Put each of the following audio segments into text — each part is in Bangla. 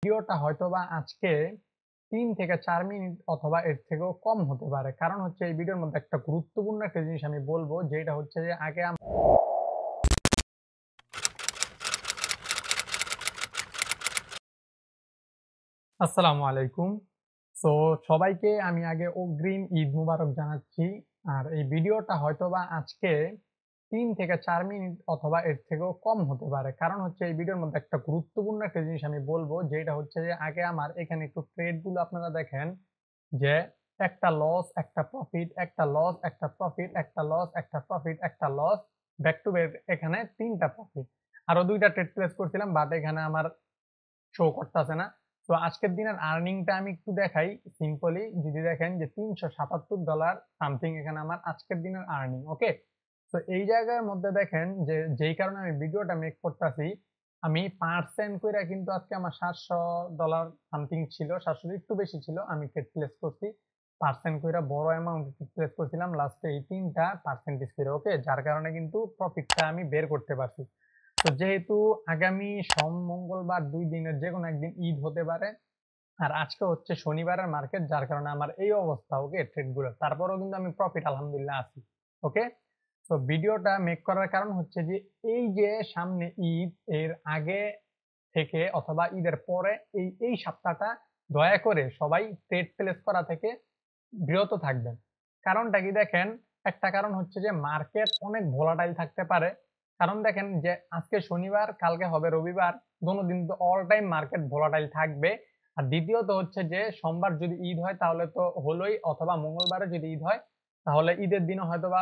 ভিডিওটা হয়তোবা আজকে ৩ থেকে ৪ মিনিট অথবা এর থেকেও কম হতে পারে। কারণ হচ্ছে এই ভিডিওর মধ্যে একটা গুরুত্বপূর্ণ একটা জিনিস আমি বলব, যেটা হচ্ছে যে আগে আসসালামু আলাইকুম। সো সবাইকে আমি আগে অগ্রিম ঈদ মুবারক জানাচ্ছি। আর এই ভিডিওটা হয়তোবা আজকে ৩ থেকে ৪ মিনিট অথবা এর থেকেও কম হতে পারে। কারণ হচ্ছে এই ভিডিওর মধ্যে একটা গুরুত্বপূর্ণ একটা জিনিস আমি বলব, যেটা হচ্ছে যে আগে আমার এখানে একটু ট্রেড গুলো আপনারা দেখেন যে একটা লস, একটা প্রফিট, একটা লস, একটা প্রফিট, একটা লস, একটা প্রফিট, একটা লস, ব্যাক টু ব্যাক এখানে ৩ টা প্রফিট। আরো ২ টা ট্রেড প্লেস করছিলাম, বাট এখানে আমার শো করতেছে না। তো আজকের দিনের আর্নিংটা আমি একটু দেখাই সিম্পলি। যদি দেখেন যে $৩৭৭ সামথিং এখানে আমার আজকের দিনের আর্নিং। ওকে, তো এই জায়গার মধ্যে দেখেন যে যেই কারণে আমি ভিডিওটা মেক করতেছি, আমি পার্সেন্ট কইরা কিন্তু আজকে আমার $৭০০ সামথিং ছিল, ৭০০ একটু বেশি ছিল। আমি ট্রেড প্লেস করছি পার্সেন্ট কইরা, বড় অ্যামাউন্ট ট্রেড প্লেস করছিলাম লাস্টে এই ৩ টা পার্সেন্টেজ করে। ওকে, যার কারণে কিন্তু প্রফিটটা আমি বের করতে পারছি। তো যেহেতু আগামী মঙ্গলবার ২ দিনের যেকোনো একদিন ঈদ হতে পারে, আর আজকে হচ্ছে শনিবারের মার্কেট, যার কারণে আমার এই অবস্থা। ওকে, ট্রেড গুলো তারপরেও কিন্তু আমি প্রফিট আলহামদুলিল্লাহ আছি। ওকে, তো ভিডিওটা মেক করার কারণ হচ্ছে যে এই যে সামনে ঈদ, এর আগে থেকে অথবা ঈদের পরে এই সপ্তাহটা দয়া করে সবাই ট্রেড প্লেস করা থেকে বিরত থাকবেন। কারণটা কি দেখেন, একটা কারণ হচ্ছে যে মার্কেট অনেক ভোলাটাইল থাকতে পারে। কারণ দেখেন যে আজকে শনিবার, কালকে হবে রবিবার, দোনোদিন তো অল টাইম মার্কেট ভোলাটাইল থাকবে। আর দ্বিতীয়ত হচ্ছে যে সোমবার যদি ঈদ হয় তাহলে তো হলোই, অথবা মঙ্গলবারে যদি ঈদ হয় তাহলে ঈদের দিনও হয়তোবা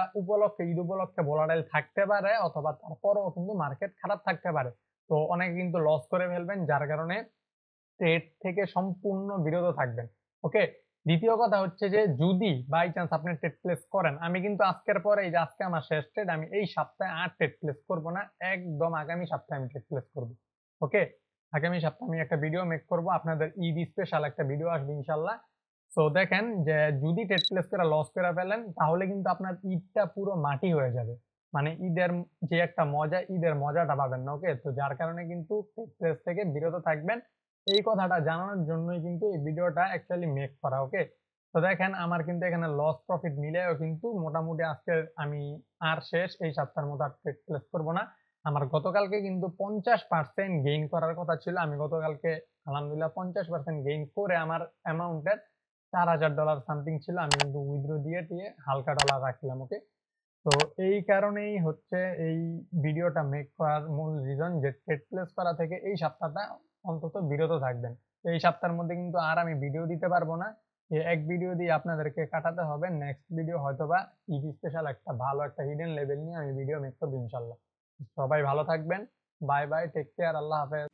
ঈদ উপলক্ষে ভোলাটাইল থাকতে পারে, অথবা তারপরেও কিন্তু মার্কেট খারাপ থাকতে পারে। তো অনেকে কিন্তু লস করে ফেলবেন, যার কারণে ট্রেড থেকে সম্পূর্ণ বিরত থাকবেন। ওকে, দ্বিতীয় কথা হচ্ছে যে যদি বাই চান্স আপনি ট্রেড প্লেস করেন, আমি কিন্তু আজকের পরে, এই যে আজকে আমার শেষ ট্রেড, আমি এই সপ্তাহে আর ট্রেড প্লেস করব না। একদম আগামী সপ্তাহে আমি ট্রেড প্লেস করব। ওকে, আগামী সপ্তাহে আমি একটা ভিডিও মেক করব, আপনাদের ঈদ স্পেশাল একটা ভিডিও আসবে ইনশাল্লাহ। সো দেখেন যে যদি ট্রেড প্লেস করে লস করে ফেলেন, তাহলে কিন্তু আপনার ঈদটা পুরো মাটি হয়ে যাবে। মানে ঈদের যে একটা মজা, ঈদের মজাটা পাবেন না। ওকে, তো যার কারণে কিন্তু ট্রেড প্লেস থেকে বিরত থাকবেন, এই কথাটা জানানোর জন্যই কিন্তু এই ভিডিওটা অ্যাকচুয়ালি মেক করা। ওকে, তো দেখেন আমার কিন্তু এখানে লস প্রফিট মিলেও কিন্তু মোটামুটি আজকে আমি আর শেষ, এই সপ্তাহের মতো আর ট্রেড প্লেস করবো না। আমার গতকালকে কিন্তু 50% গেইন করার কথা ছিল। আমি গতকালকে আলহামদুলিল্লাহ 50% গেইন করে আমার অ্যামাউন্টের $৪,০০০ সামথিং ছিল। আমি কিন্তু উইথড্র দিয়ে হালকা ডলার রাখলাম। ওকে, তো এই কারণেই হচ্ছে এই ভিডিওটা মেক করার মূল রিজন, যে ট্রেড প্লেস করা থেকে এই সপ্তাহটা অন্তত বিরত থাকবেন। তো এই সপ্তাহের মধ্যে কিন্তু আর আমি ভিডিও দিতে পারবো না। এই এক ভিডিও দিয়ে আপনাদেরকে কাটাতে হবে। নেক্সট ভিডিও হয়তোবা ঈদ স্পেশাল একটা ভালো একটা হিডেন লেভেল নিয়ে আমি ভিডিও মেক করবো ইনশাল্লাহ। সবাই ভালো থাকবেন। বাই বাই, টেক কেয়ার, আল্লাহ হাফেজ।